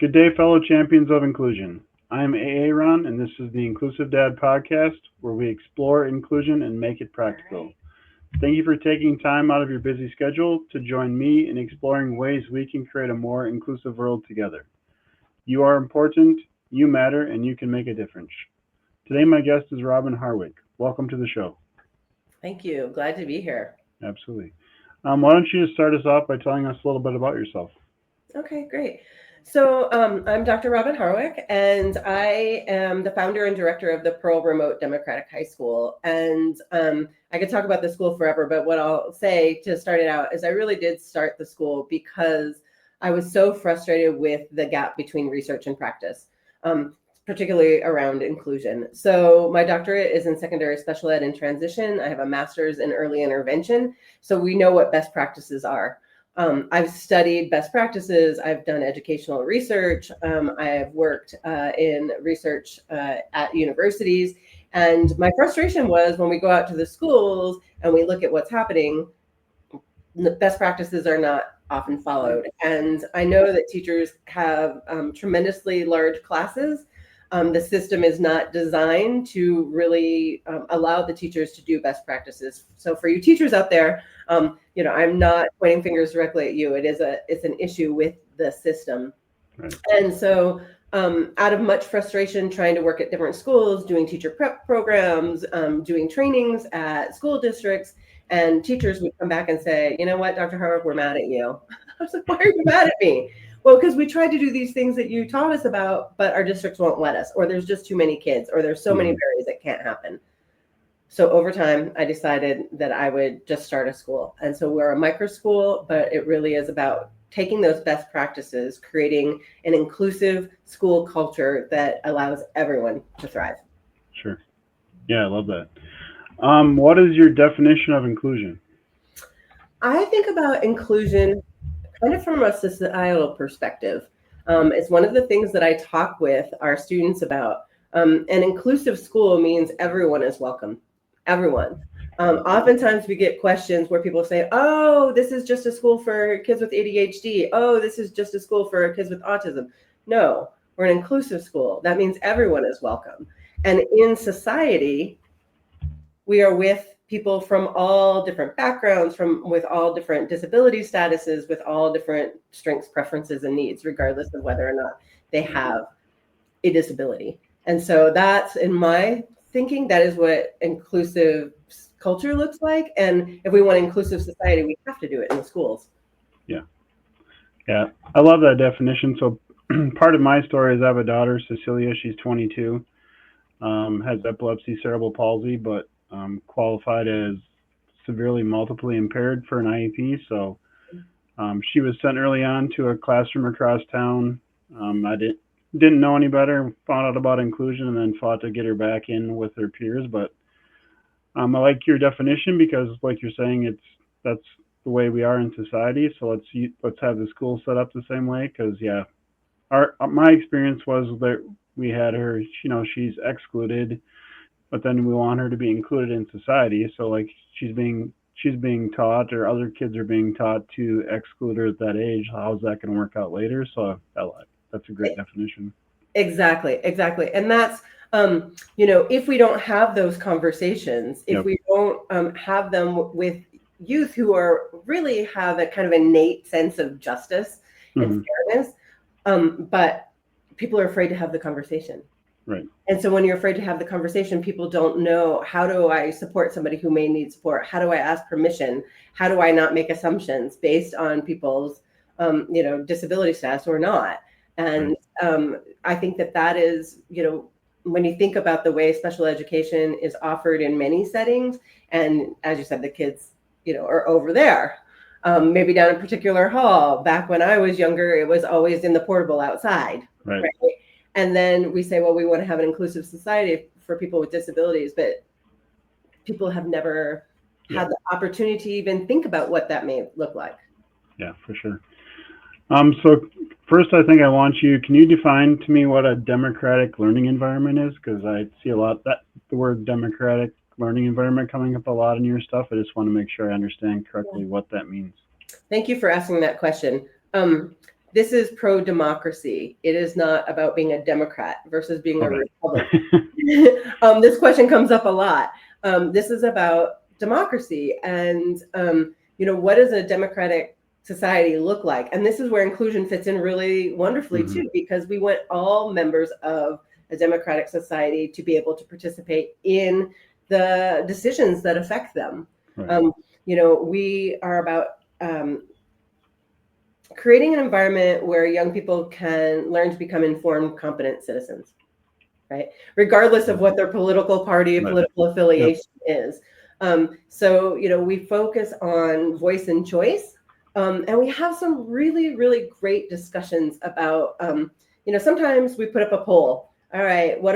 Good day, fellow champions of inclusion. I am AA Ron, and this is the Inclusive Dad podcast, where we explore inclusion and make it practical. Thank you for taking time out of your busy schedule to join me in exploring ways we can create a more inclusive world together. You are important, you matter, and you can make a difference. Today, my guest is Robin Harwick. Welcome to the show. Thank you. Glad to be here. Absolutely. Why don't you just start us off by telling us a little bit about yourself? Okay, great. So I'm Dr. Robin Harwick, and I am the founder and director of the Pearl Remote Democratic High School. And I could talk about the school forever, but what I'll say to start it out is I really did start the school because I was so frustrated with the gap between research and practice, particularly around inclusion. So my doctorate is in secondary special ed and transition. I have a master's in early intervention. So we know what best practices are. I've studied best practices. I've done educational research. I have worked in research at universities. And my frustration was when we go out to the schools and we look at what's happening, best practices are not often followed. And I know that teachers have tremendously large classes. The system is not designed to really allow the teachers to do best practices. So for you teachers out there, I'm not pointing fingers directly at you. It's an issue with the system. Right. And so out of much frustration trying to work at different schools, doing teacher prep programs, doing trainings at school districts, and teachers would come back and say, you know what, Dr. Harwick, we're mad at you. I was like, why are you mad at me? Well, because we tried to do these things that you taught us about, but our districts won't let us, or there's just too many kids, or there's so many barriers that can't happen. So over time, I decided that I would just start a school. And so we're a micro school, but it really is about taking those best practices, creating an inclusive school culture that allows everyone to thrive. Sure. Yeah, I love that. What is your definition of inclusion? I think about inclusion kind of from a societal perspective. It's one of the things that I talk with our students about. An inclusive school means everyone is welcome. Everyone. Oftentimes we get questions where people say, oh, this is just a school for kids with ADHD. Oh, this is just a school for kids with autism. No, we're an inclusive school. That means everyone is welcome. And in society, we are with people from all different backgrounds, with all different disability statuses, with all different strengths, preferences, and needs, regardless of whether or not they have a disability. And so that's, in my thinking, that is what inclusive culture looks like. And if we want inclusive society, we have to do it in the schools. Yeah, I love that definition. So part of my story is I have a daughter, Cecilia. She's 22, has epilepsy, cerebral palsy, but qualified as severely multiply impaired for an IEP. So she was sent early on to a classroom across town. I didn't know any better, found out about inclusion, and then fought to get her back in with her peers. But I like your definition because, like you're saying, that's the way we are in society. So let's have the school set up the same way. Because my experience was that we had her, she's excluded, but then we want her to be included in society. So like she's being taught, or other kids are being taught to exclude her at that age. How's that going to work out later? So that's a great definition. Exactly. And that's, if we don't have those conversations, if we don't have them with youth who really have a kind of innate sense of justice and fairness, but people are afraid to have the conversation. Right. And so when you're afraid to have the conversation, people don't know, how do I support somebody who may need support? How do I ask permission? How do I not make assumptions based on people's, disability status or not? And I think that is, when you think about the way special education is offered in many settings, and as you said, the kids, are over there, maybe down a particular hall. Back when I was younger, it was always in the portable outside. Right. And then we say, well, we want to have an inclusive society for people with disabilities, but people have never had the opportunity to even think about what that may look like. Yeah, for sure. So first, I think can you define to me what a democratic learning environment is? Because I see a lot the word democratic learning environment coming up a lot in your stuff. I just want to make sure I understand correctly what that means. Thank you for asking that question. this is pro-democracy. It is not about being a Democrat versus being a Republican. This question comes up a lot. This is about democracy and, what does a democratic society look like? And this is where inclusion fits in really wonderfully too, because we want all members of a democratic society to be able to participate in the decisions that affect them. Right. We are about creating an environment where young people can learn to become informed, competent citizens, right? Regardless of what their political party or political affiliation is. So, we focus on voice and choice. And we have some really, really great discussions about, sometimes we put up a poll. All right, what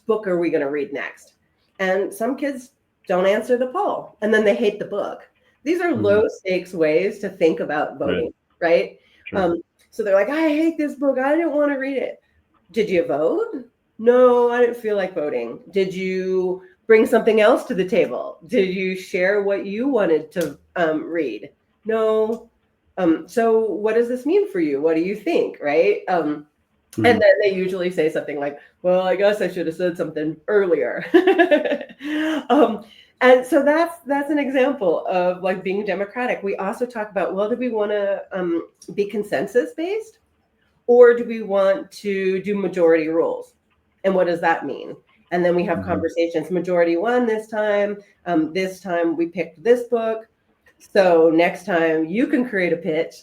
book are we going to read next? And some kids don't answer the poll, and then they hate the book. These are low stakes ways to think about voting, right? Sure. So they're like, I hate this book. I didn't want to read it. Did you vote? No, I didn't feel like voting. Did you bring something else to the table? Did you share what you wanted to read? No. So what does this mean for you? What do you think, right? And then they usually say something like, well, I guess I should have said something earlier. And so that's an example of like being democratic. We also talk about, well, do we want to be consensus based, or do we want to do majority rules? And what does that mean? And then we have conversations. Majority won this time. This time we picked this book. So next time you can create a pitch.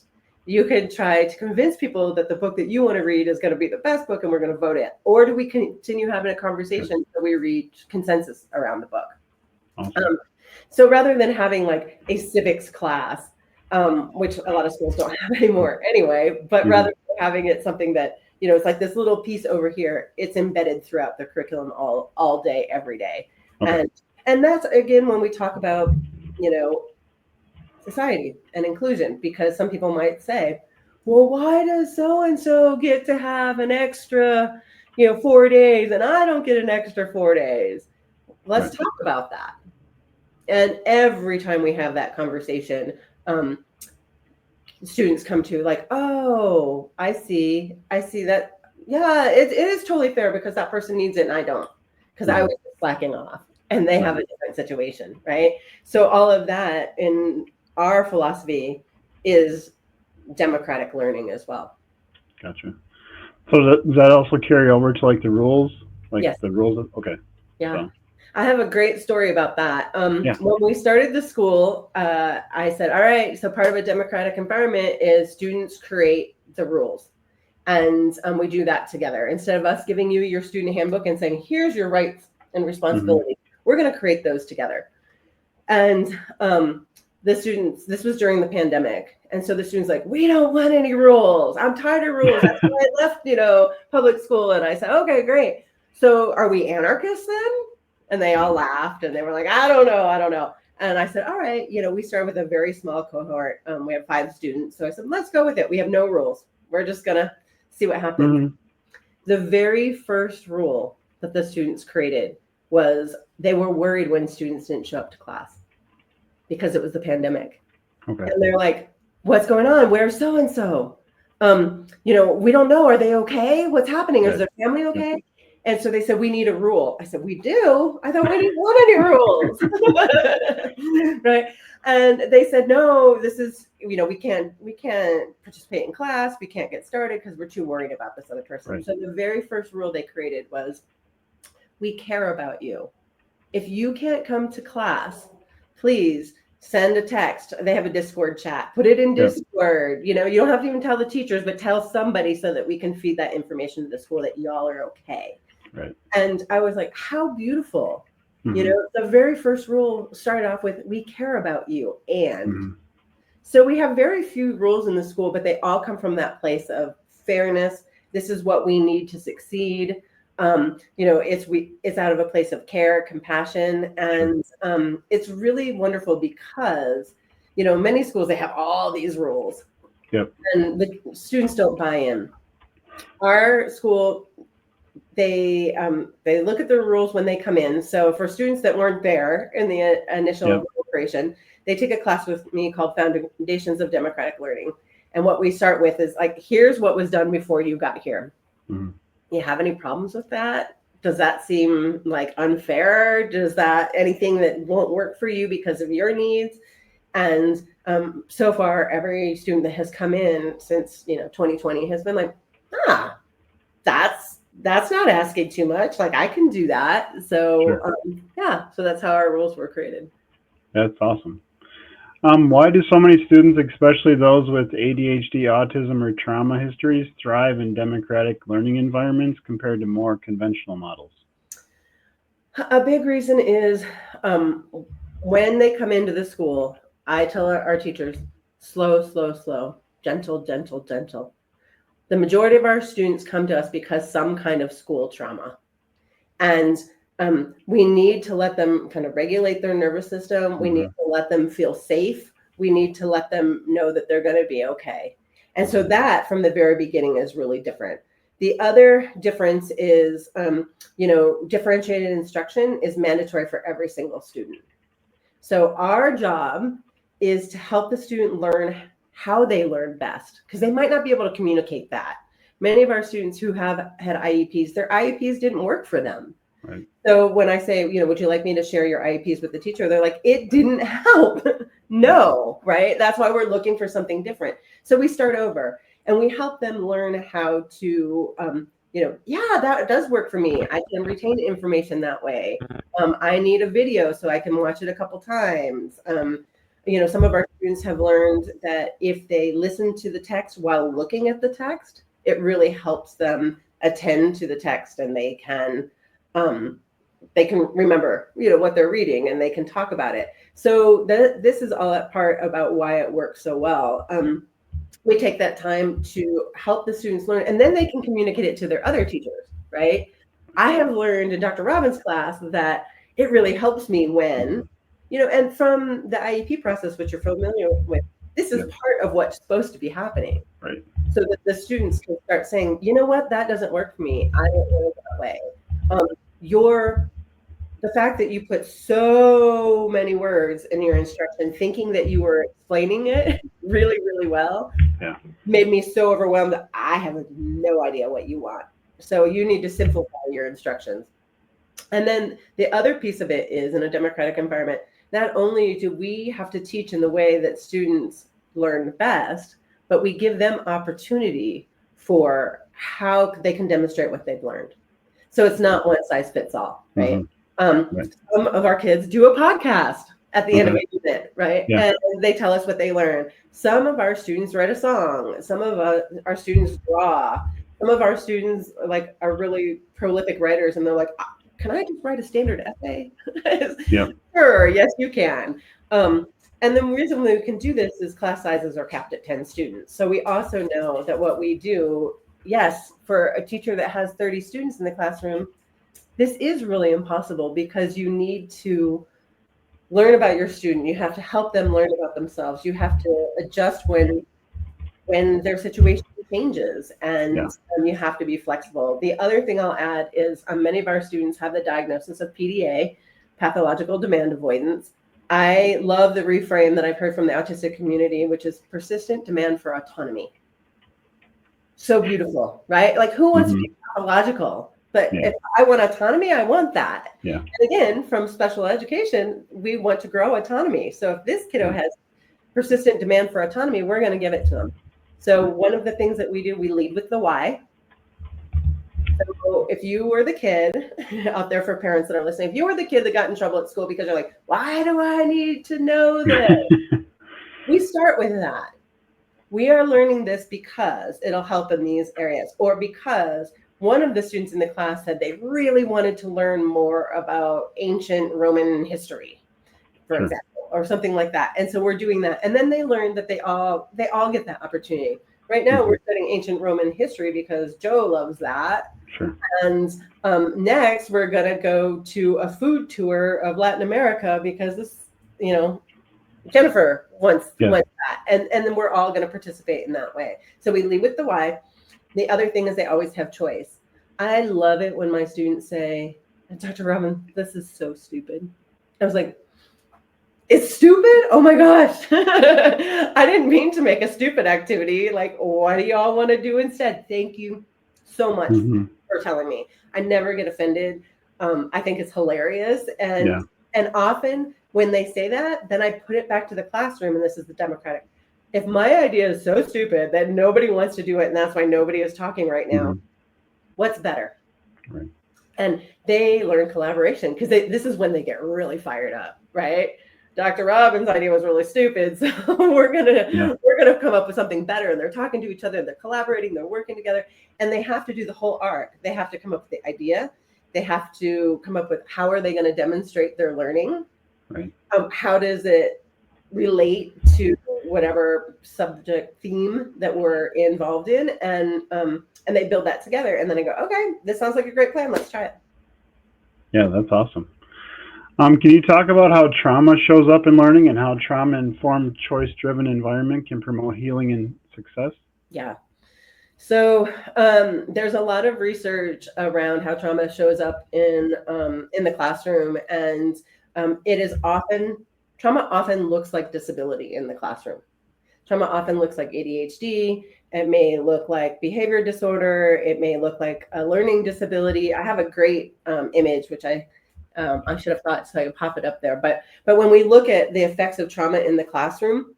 You can try to convince people that the book that you want to read is going to be the best book and we're going to vote it. Or do we continue having a conversation so we reach consensus around the book? Awesome. So rather than having like a civics class, which a lot of schools don't have anymore anyway, but rather than having it something that, it's like this little piece over here, it's embedded throughout the curriculum all day, every day. Okay. And that's, again, when we talk about, society and inclusion, because some people might say, well, why does so-and-so get to have an extra, 4 days and I don't get an extra 4 days? Let's talk about that. And every time we have that conversation, students come to like, oh, I see that. Yeah, it is totally fair because that person needs it and I don't, because I was slacking off and they have a different situation, right? So all of that in our philosophy is democratic learning as well. Gotcha. So does that also carry over to like the rules? Like yes. The rules? Okay. Yeah. So. I have a great story about that. When we started the school, I said, all right, so part of a democratic environment is students create the rules. And we do that together. Instead of us giving you your student handbook and saying, here's your rights and responsibilities, we're going to create those together. And the students, this was during the pandemic. And so the students like, we don't want any rules. I'm tired of rules. That's why I left, public school. And I said, okay, great. So are we anarchists then? And they all laughed and they were like, I don't know. And I said, all right, we started with a very small cohort. We have 5 students. So I said, let's go with it. We have no rules. We're just going to see what happens. The very first rule that the students created was they were worried when students didn't show up to class because it was the pandemic. Okay. And they're like, what's going on? Where's so-and-so? We don't know. Are they okay? What's happening? Is their family okay? And so they said, we need a rule. I said, we do? I thought we didn't want any rules. Right. And they said, no, this is, we can't participate in class. We can't get started because we're too worried about this other person. Right. So the very first rule they created was, we care about you. If you can't come to class, please send a text. They have a Discord chat. Put it in Discord. You don't have to even tell the teachers, but tell somebody so that we can feed that information to the school that y'all are okay. Right. And I was like, how beautiful. The very first rule started off with, we care about you. And so we have very few rules in the school, but they all come from that place of fairness. This is what we need to succeed. It's out of a place of care, compassion, and it's really wonderful because, many schools, they have all these rules. Yep. And the students don't buy in. Our school, they look at the rules when they come in. So for students that weren't there in the initial preparation, they take a class with me called Foundations of Democratic Learning. And what we start with is like, here's what was done before you got here. Mm-hmm. You have any problems with that? Does that seem like unfair? Does that anything that won't work for you because of your needs? And so far, every student that has come in since 2020 has been like, that's not asking too much. Like I can do that. So Sure. yeah, so that's how our rules were created. That's awesome. Why do so many students, especially those with ADHD, autism, or trauma histories, thrive in democratic learning environments compared to more conventional models? A big reason is when they come into the school, I tell our teachers, slow, slow, slow, gentle, gentle, gentle. The majority of our students come to us because some kind of school trauma. And we need to let them kind of regulate their nervous system. We need to let them feel safe. We need to let them know that they're going to be okay. And so that from the very beginning is really different. The other difference is, differentiated instruction is mandatory for every single student. So our job is to help the student learn how they learn best, because they might not be able to communicate that. Many of our students who have had IEPs, their IEPs didn't work for them. Right. So when I say, would you like me to share your IEPs with the teacher? They're like, it didn't help. No, right? That's why we're looking for something different. So we start over and we help them learn how to, that does work for me. I can retain information that way. I need a video so I can watch it a couple times. Some of our students have learned that if they listen to the text while looking at the text, it really helps them attend to the text, and they can remember, what they're reading, and they can talk about it. So this is all that part about why it works so well. We take that time to help the students learn, and then they can communicate it to their other teachers, right? I have learned in Dr. Robbins' class that it really helps me when, and from the IEP process, which you're familiar with, this is part of what's supposed to be happening. Right. So that the students can start saying, you know what, that doesn't work for me. I don't know that way. The fact that you put so many words in your instruction, thinking that you were explaining it really, really well, made me so overwhelmed that I have no idea what you want. So you need to simplify your instructions. And then the other piece of it is, in a democratic environment, not only do we have to teach in the way that students learn best, but we give them opportunity for how they can demonstrate what they've learned. So it's not one size fits all, right? Some of our kids do a podcast at the end of a unit, right? And they tell us what they learn. Some of our students write a song. Some of our students draw. Some of our students are really prolific writers, and they're like, can I just write a standard essay? Sure, yes, you can. And the reason we can do this is class sizes are capped at 10 students. So we also know that what we do, yes, for a teacher that has 30 students in the classroom, this is really impossible, because you need to learn about your student. You have to help them learn about themselves. You have to adjust when their situation changes, and you have to be flexible. The other thing I'll add is many of our students have the diagnosis of PDA, pathological demand avoidance. I love the reframe that I've heard from the autistic community, which is persistent demand for autonomy. So beautiful, right? Like, who wants to be pathological? But if I want autonomy, I want that. And again, from special education, we want to grow autonomy. So if this kiddo has persistent demand for autonomy, we're going to give it to them. So one of the things that we do, we lead with the why. So if you were the kid out there, for parents that are listening, if you were the kid that got in trouble at school because you're like, why do I need to know this? We start with that. We are learning this because it'll help in these areas, or because one of the students in the class said they really wanted to learn more about ancient Roman history, for example, or something like that. And so we're doing that. And then they learned that they all get that opportunity. Right now we're studying ancient Roman history because Joe loves that. And next we're going to go to a food tour of Latin America because this, Jennifer wants that. And then we're all going to participate in that way. So we lead with the why. The other thing is they always have choice. I love it when my students say, Dr. Robin, this is so stupid. I was like, It's stupid? Oh my gosh. I didn't mean to make a stupid activity. Like, what do y'all want to do instead? Thank you so much Mm-hmm. for telling me. I never get offended. I think it's hilarious. Yeah. And often when they say that, then I put it back to the classroom, and this is the democratic. If my idea is so stupid that nobody wants to do it, and that's why nobody is talking right now, what's better? Right. And they learn collaboration because this is when they get really fired up, right? Dr. Robbins' idea was really stupid, so we're gonna come up with something better. And they're talking to each other, they're collaborating, they're working together, and they have to do the whole arc. They have to come up with the idea. They have to come up with how are they going to demonstrate their learning. Right. How does it relate to whatever subject theme that we're involved in, and they build that together, and then I go, okay, this sounds like a great plan. Let's try it. Yeah, that's awesome. Can you talk about how trauma shows up in learning and how trauma-informed, choice-driven environment can promote healing and success? Yeah. So there's a lot of research around how trauma shows up in the classroom, and trauma often looks like disability in the classroom. Trauma often looks like ADHD. It may look like behavior disorder. It may look like a learning disability. I have a great image, which I should have thought so I could pop it up there. But when we look at the effects of trauma in the classroom,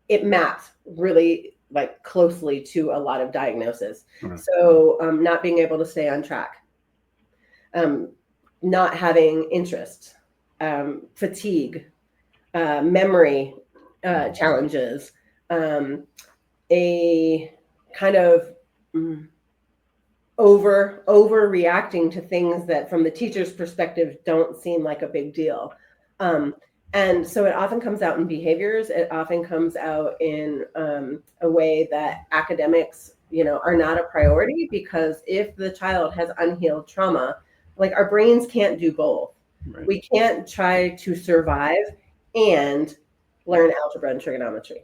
it maps really like closely to a lot of diagnoses. Right. So not being able to stay on track, not having interest, fatigue, memory challenges, a kind of overreacting to things that from the teacher's perspective don't seem like a big deal. And so it often comes out in behaviors. It often comes out in a way that academics, are not a priority, because if the child has unhealed trauma, like our brains can't do both. Right. We can't try to survive and learn algebra and trigonometry.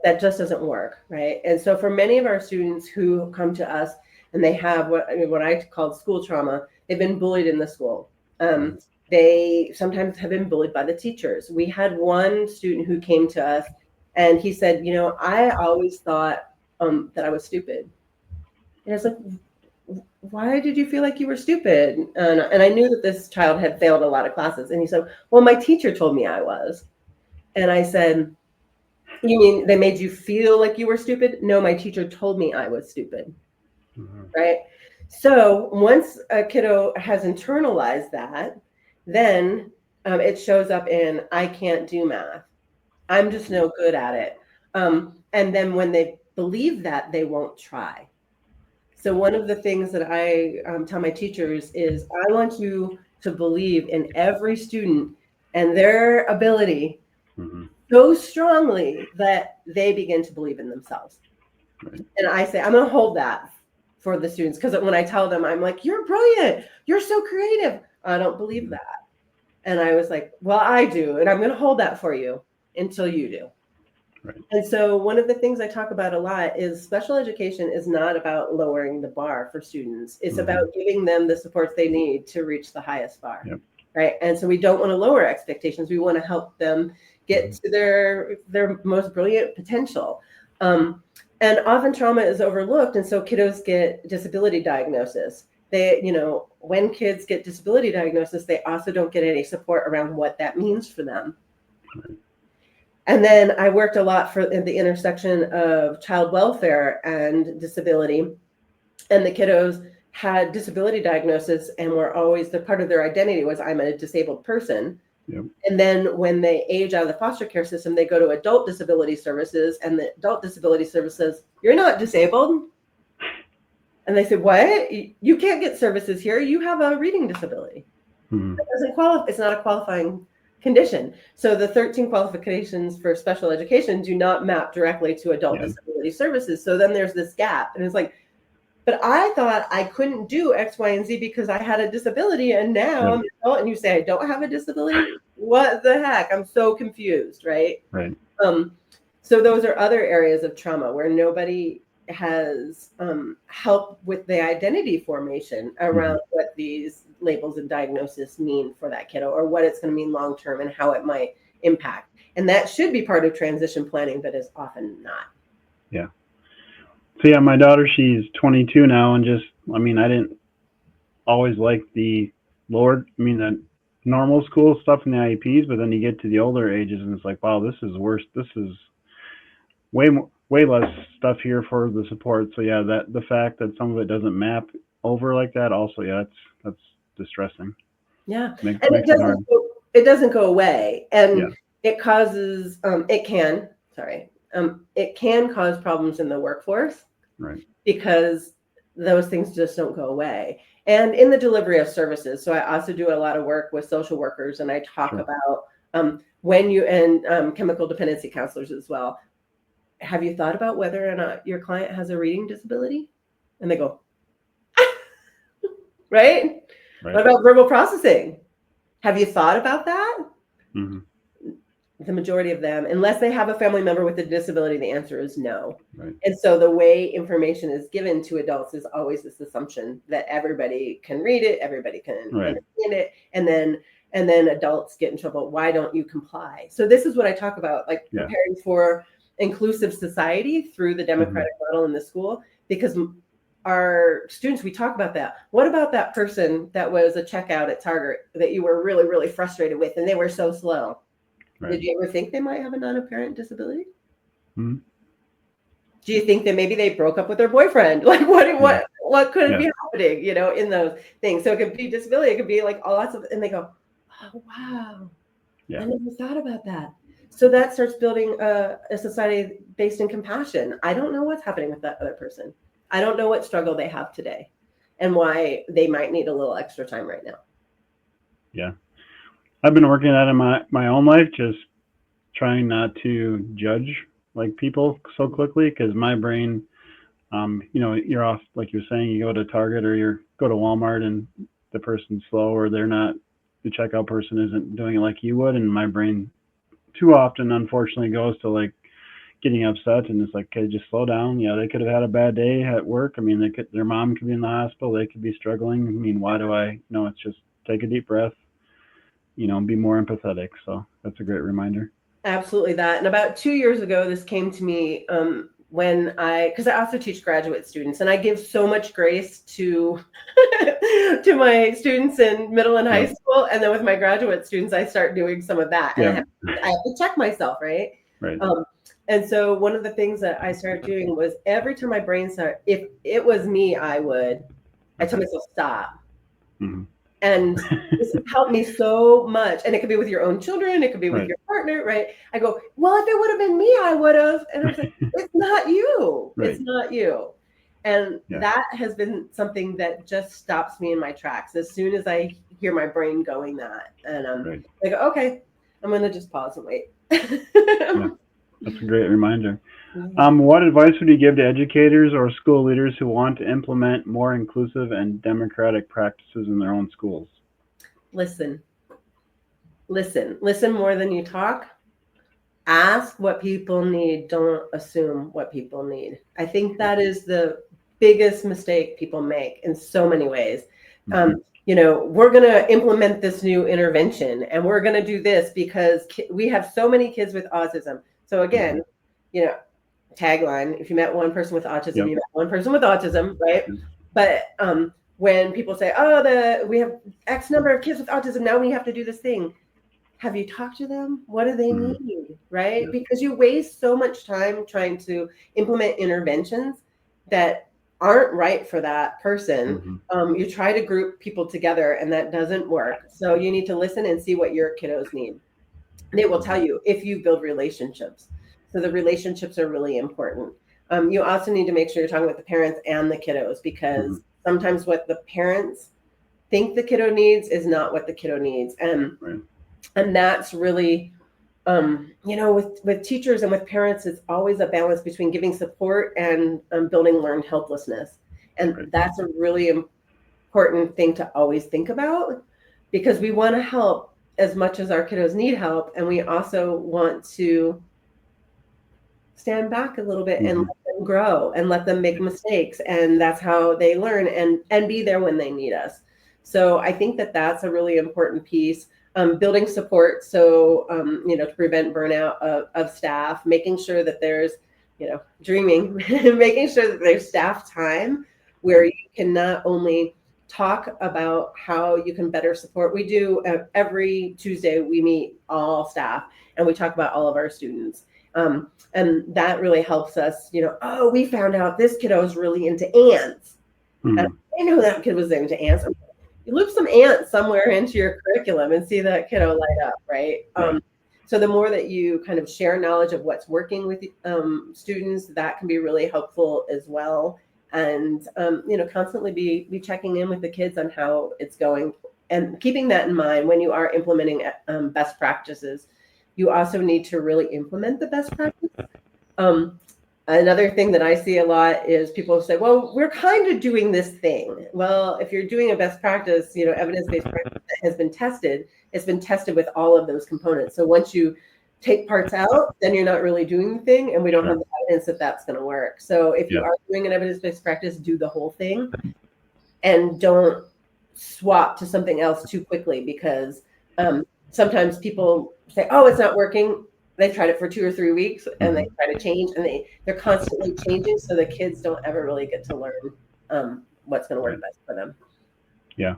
That just doesn't work, right? And so for many of our students who come to us and they have what I call school trauma, they've been bullied in the school. They sometimes have been bullied by the teachers. We had one student who came to us and he said, I always thought that I was stupid. And I was like, why did you feel like you were stupid? And I knew that this child had failed a lot of classes. And he said, well, my teacher told me I was. And I said, you mean they made you feel like you were stupid? No, my teacher told me I was stupid. Right? So once a kiddo has internalized that, then it shows up in, I can't do math. I'm just no good at it. And then when they believe that, they won't try. So one of the things that I tell my teachers is, I want you to believe in every student and their ability so strongly that they begin to believe in themselves. Right. And I say, I'm going to hold that for the students, because when I tell them, I'm like, you're brilliant, you're so creative. I don't believe that. And I was like, well, I do. And I'm going to hold that for you until you do. Right. And so one of the things I talk about a lot is special education is not about lowering the bar for students. It's about giving them the supports they need to reach the highest bar. Yep. Right. And so we don't want to lower expectations. We want to help them get to their most brilliant potential. And often trauma is overlooked. And so kiddos get disability diagnosis. They, when kids get disability diagnosis, they also don't get any support around what that means for them. Right. And then I worked a lot in the intersection of child welfare and disability. And the kiddos had disability diagnosis and were always, the part of their identity was, I'm a disabled person. Yep. And then when they age out of the foster care system, they go to adult disability services, and the adult disability service says, you're not disabled. And they said, what? You can't get services here. You have a reading disability. That doesn't qualify. It's not a qualifying condition. So the 13 qualifications for special education do not map directly to adult disability services. So then there's this gap. And it's like, but I thought I couldn't do X, Y, and Z because I had a disability, and now I'm an adult, and you say I don't have a disability? What the heck? I'm so confused, right? Right. So those are other areas of trauma where nobody has helped with the identity formation around what these labels and diagnosis mean for that kiddo, or what it's going to mean long term, and how it might impact. And that should be part of transition planning, but is often not. Yeah. So yeah, my daughter, she's 22 now, and I didn't always like the the normal school stuff in the IEPs, but then you get to the older ages, and it's like, wow, this is worse. This is way less stuff here for the support. So yeah, that the fact that some of it doesn't map over like that, also, yeah, that's distressing. Yeah, Makes and it hard. it doesn't go away, and Yeah. it causes it can cause problems in the workforce, Right. because those things just don't go away. And in the delivery of services, so I also do a lot of work with social workers, and I talk Sure. about and chemical dependency counselors as well. Have you thought about whether or not your client has a reading disability? And they go, right? Right. What about verbal processing? Have you thought about that? Mm-hmm. The majority of them, unless they have a family member with a disability, the answer is no. Right. And so the way information is given to adults is always this assumption that everybody can read it, everybody can understand it, and then adults get in trouble. Why don't you comply? So this is what I talk about, like preparing for inclusive society through the democratic model in the school, because our students, we talk about that. What about that person that was a checkout at Target that you were really, really frustrated with, and they were so slow? Right. Did you ever think they might have a non-apparent disability? Mm-hmm. Do you think that maybe they broke up with their boyfriend? Like what could be happening, in those things? So it could be disability, it could be like lots of, and they go, oh, wow. I never thought about that. So that starts building a society based in compassion. I don't know what's happening with that other person. I don't know what struggle they have today and why they might need a little extra time right now. Yeah. I've been working at it in my own life, just trying not to judge like people so quickly, because my brain, you're off, like you're saying, you go to Target or you go to Walmart and the person's slow, or the checkout person isn't doing it like you would, and my brain too often, unfortunately, goes to like getting upset, and it's like, okay, just slow down. Yeah, they could have had a bad day at work. I mean, their mom could be in the hospital, they could be struggling. I mean, why do I? No, it's just take a deep breath. Be more empathetic. So that's a great reminder. Absolutely that. And about 2 years ago, this came to me because I also teach graduate students, and I give so much grace to to my students in middle and high school. And then with my graduate students, I start doing some of that. And I have to check myself, right? Right. And so one of the things that I started doing was every time my brain started, if it was me, I tell myself, stop. Mm-hmm. And this has helped me so much. And it could be with your own children. It could be with your partner, right? I go, well, if it would have been me, I would have. And I was like, it's not you. Right. It's not you. And that has been something that just stops me in my tracks as soon as I hear my brain going that. And I go, okay, I'm going to just pause and wait. That's a great reminder. What advice would you give to educators or school leaders who want to implement more inclusive and democratic practices in their own schools? Listen more than you talk. Ask what people need. Don't assume what people need. I think that is the biggest mistake people make in so many ways. We're going to implement this new intervention, and we're going to do this because we have so many kids with autism. So again, tagline, if you met one person with autism, you met one person with autism, right? But when people say, we have X number of kids with autism, now we have to do this thing. Have you talked to them? What do they need, right? Because you waste so much time trying to implement interventions that aren't right for that person. You try to group people together, and that doesn't work. So you need to listen and see what your kiddos need. They will tell you if you build relationships. So the relationships are really important. You also need to make sure you're talking with the parents and the kiddos, because sometimes what the parents think the kiddo needs is not what the kiddo needs. And that's really, with teachers and with parents, it's always a balance between giving support and building learned helplessness. And that's a really important thing to always think about, because we want to help as much as our kiddos need help. And we also want to stand back a little bit and let them grow and let them make mistakes. And that's how they learn and be there when they need us. So I think that that's a really important piece. building support. So, to prevent burnout of staff, making sure that there's, dreaming, making sure that there's staff time where you can not only talk about how you can better support. We do every Tuesday, we meet all staff and we talk about all of our students. And that really helps us, oh, we found out this kiddo is really into ants. And I know that kid was into ants. You loop some ants somewhere into your curriculum and see that kiddo light up, right? So the more that you kind of share knowledge of what's working with students, that can be really helpful as well. And, constantly be checking in with the kids on how it's going and keeping that in mind when you are implementing best practices. You also need to really implement the best practice. Another thing that I see a lot is people say, well, we're kind of doing this thing. Well, if you're doing a best practice, evidence-based practice that has been tested, it's been tested with all of those components. So once you take parts out, then you're not really doing the thing, and we don't have the evidence that that's going to work. So if you are doing an evidence-based practice, do the whole thing and don't swap to something else too quickly, because sometimes people say, oh, it's not working. They tried it for 2 or 3 weeks and they try to change, and they're constantly changing. So the kids don't ever really get to learn what's going to work best for them. Yeah,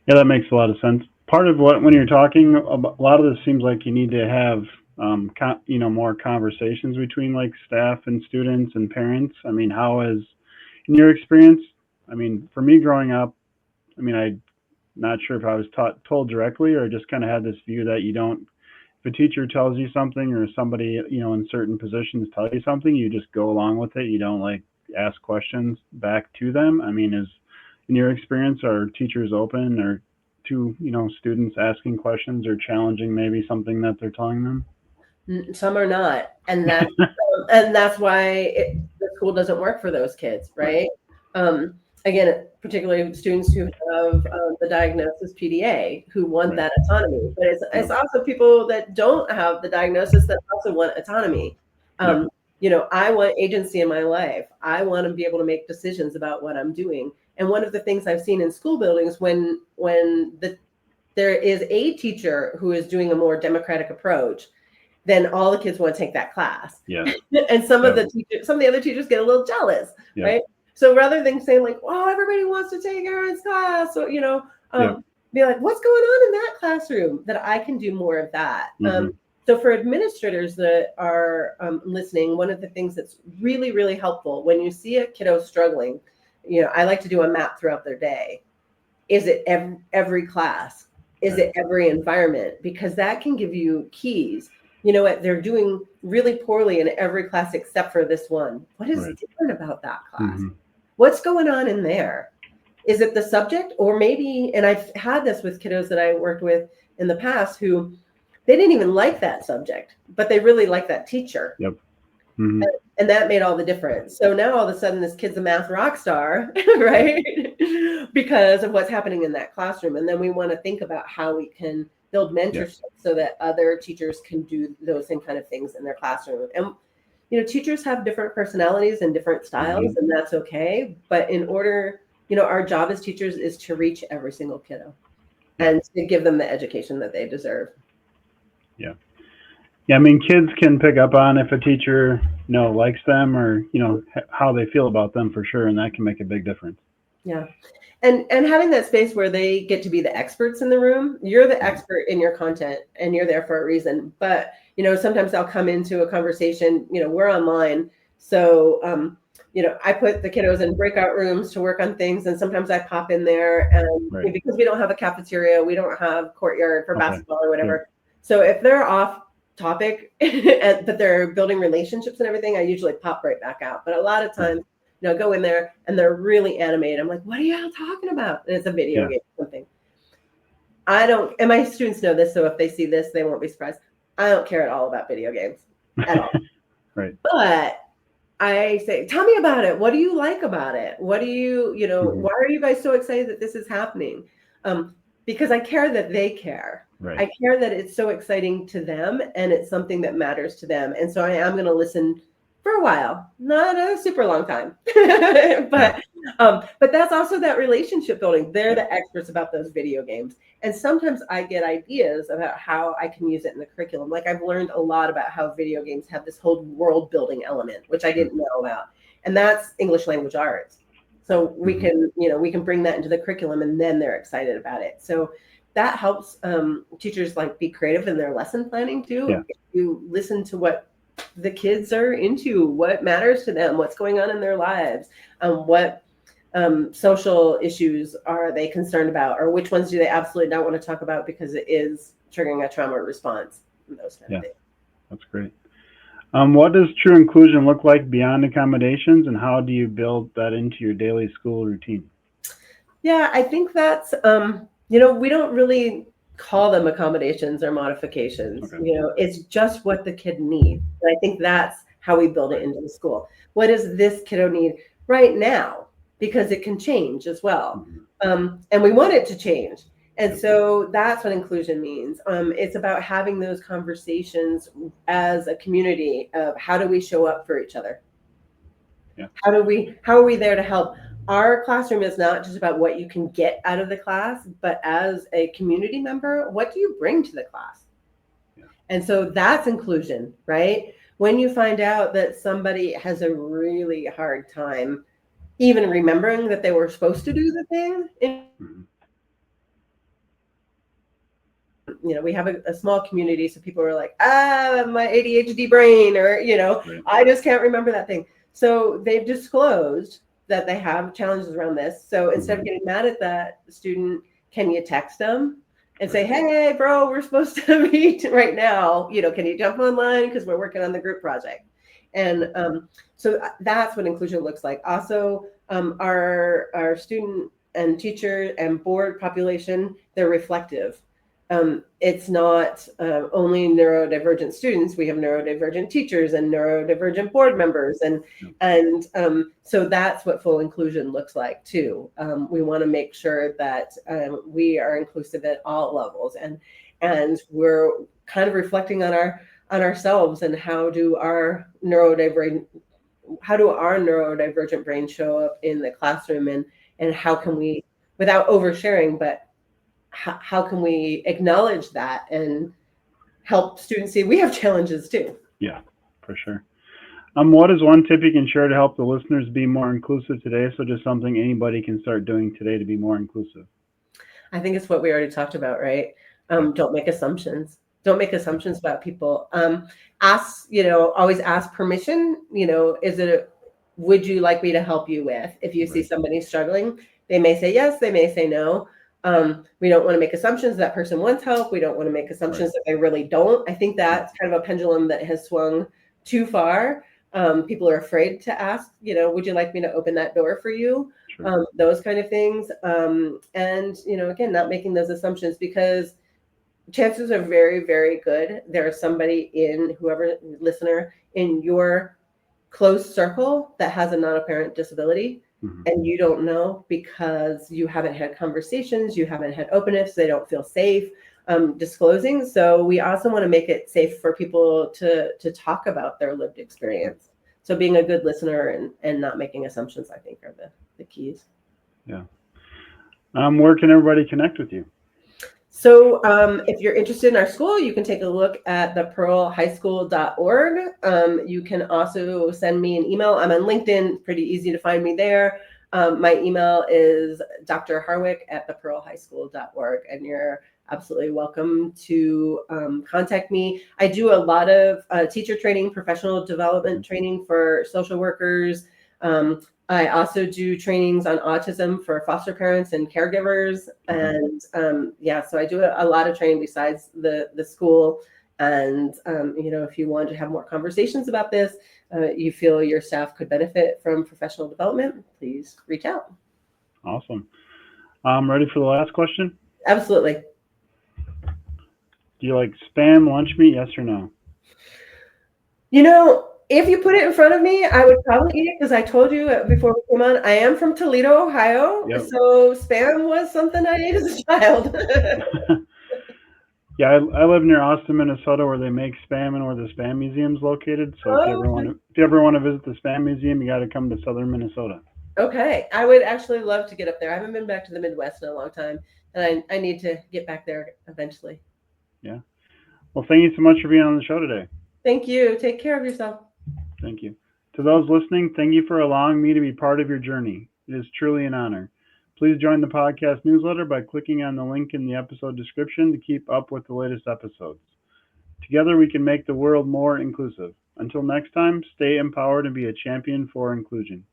that makes a lot of sense. Part of when you're talking, a lot of this seems like you need to have, more conversations between like staff and students and parents. I mean, how is, in your experience, for me growing up, I'm not sure if I was told directly or just kind of had this view that you don't, if a teacher tells you something or somebody, in certain positions tell you something, you just go along with it. You don't like ask questions back to them. Is, in your experience, are teachers open or to, students asking questions or challenging maybe something that they're telling them? Some are not. And that's why the school doesn't work for those kids, right? Again, particularly students who have the diagnosis PDA, who want that autonomy. But it's also people that don't have the diagnosis that also want autonomy. I want agency in my life. I want to be able to make decisions about what I'm doing. And one of the things I've seen in school buildings, when there is a teacher who is doing a more democratic approach, then all the kids want to take that class. And some of the other teachers get a little jealous, right? So rather than saying like, "Oh, everybody wants to take Aaron's class," or be like, "What's going on in that classroom that I can do more of that?" So for administrators that are listening, one of the things that's really, really helpful when you see a kiddo struggling, I like to do a map throughout their day. Is it every class? Is it every environment? Because that can give you keys. You know what? They're doing really poorly in every class except for this one. What is different about that class? What's going on in there? Is it the subject? Or maybe, and I've had this with kiddos that I worked with in the past who they didn't even like that subject, but they really like that teacher. And that made all the difference. So now all of a sudden this kid's a math rock star, right? Because of what's happening in that classroom. And then we want to think about how we can build mentorship so that other teachers can do those same kind of things in their classroom. And, teachers have different personalities and different styles, and that's okay. But in order, our job as teachers is to reach every single kiddo and to give them the education that they deserve. Kids can pick up on if a teacher, likes them or, how they feel about them for sure. And that can make a big difference. And having that space where they get to be the experts in the room. You're the expert in your content and you're there for a reason. But, sometimes I'll come into a conversation, we're online. So, I put the kiddos in breakout rooms to work on things. And sometimes I pop in there and because we don't have a cafeteria, we don't have courtyard for basketball or whatever. So if they're off topic, but they're building relationships and everything, I usually pop right back out. But a lot of times, go in there and they're really animated. I'm like, what are y'all talking about? And it's a video game or something. And my students know this, so if they see this, they won't be surprised. I don't care at all about video games at all. But I say, tell me about it. What do you like about it? What do you, why are you guys so excited that this is happening? Because I care that they care. I care that it's so exciting to them and it's something that matters to them. And so I am going to listen for a while, not a super long time, but But that's also that relationship building. They're Yeah. the experts about those video games. And sometimes I get ideas about how I can use it in the curriculum. Like I've learned a lot about how video games have this whole world building element, which I didn't know about. And that's English language arts. So we can, we can bring that into the curriculum and then they're excited about it. So that helps teachers like be creative in their lesson planning too. Yeah. If you listen to what the kids are into, what matters to them, what's going on in their lives, what social issues are they concerned about, or which ones do they absolutely not want to talk about because it is triggering a trauma response, and those kind of things. That's great. What does true inclusion look like beyond accommodations, and how do you build that into your daily school routine? Yeah, I think that's, we don't really call them accommodations or modifications. Okay. It's just what the kid needs. And I think that's how we build it into the school. What does this kiddo need right now? Because it can change as well. And we want it to change. And so that's what inclusion means. It's about having those conversations as a community of how do we show up for each other? Yeah. How are we there to help? Our classroom is not just about what you can get out of the class, but as a community member, what do you bring to the class? Yeah. And so that's inclusion, right? When you find out that somebody has a really hard time even remembering that they were supposed to do the thing. We have a small community, so people are like, my ADHD brain, or, right. I just can't remember that thing. So they've disclosed that they have challenges around this. So instead of getting mad at that student, can you text them and say, hey, bro, we're supposed to meet right now. Can you jump online because we're working on the group project? And so that's what inclusion looks like. Also, our student and teacher and board population, they're reflective. It's not only neurodivergent students. We have neurodivergent teachers and neurodivergent board members. And so that's what full inclusion looks like too. We want to make sure that we are inclusive at all levels, and we're kind of reflecting on ourselves and how do our neurodivergent brains show up in the classroom, and how can we, without oversharing, but how can we acknowledge that and help students see we have challenges too? Yeah, for sure. What is one tip you can share to help the listeners be more inclusive today? So just something anybody can start doing today to be more inclusive. I think it's what we already talked about, right? Don't make assumptions. Don't make assumptions about people. Always ask permission. Would you like me to help you with? If you see somebody struggling, they may say yes, they may say no. We don't want to make assumptions that person wants help. We don't want to make assumptions that they really don't. I think that's kind of a pendulum that has swung too far. People are afraid to ask, would you like me to open that door for you? Sure. Those kind of things. And, again, not making those assumptions, because chances are very, very good there's somebody whoever listener in your close circle that has a non-apparent disability. And you don't know because you haven't had conversations, you haven't had openness, they don't feel safe disclosing. So we also want to make it safe for people to talk about their lived experience. So being a good listener and not making assumptions, I think, are the keys. Yeah. Where can everybody connect with you? So if you're interested in our school, you can take a look at thepearlhighschool.org. You can also send me an email. I'm on LinkedIn, pretty easy to find me there. My email is drharwick@thepearlhighschool.org, and you're absolutely welcome to contact me. I do a lot of teacher training, professional development training for social workers. I also do trainings on autism for foster parents and caregivers. And so I do a lot of training besides the school. And, if you want to have more conversations about this, you feel your staff could benefit from professional development, please reach out. Awesome. Ready for the last question? Absolutely. Do you like Spam lunch meat, yes or no? If you put it in front of me, I would probably eat it, because I told you before we came on, I am from Toledo, Ohio. Yep. So Spam was something I ate as a child. Yeah, I live near Austin, Minnesota, where they make Spam and where the Spam Museum is located. So if you ever want to visit the Spam Museum, you got to come to southern Minnesota. Okay, I would actually love to get up there. I haven't been back to the Midwest in a long time, and I need to get back there eventually. Yeah. Well, thank you so much for being on the show today. Thank you. Take care of yourself. Thank you. To those listening, thank you for allowing me to be part of your journey. It is truly an honor. Please join the podcast newsletter by clicking on the link in the episode description to keep up with the latest episodes. Together, we can make the world more inclusive. Until next time, stay empowered and be a champion for inclusion.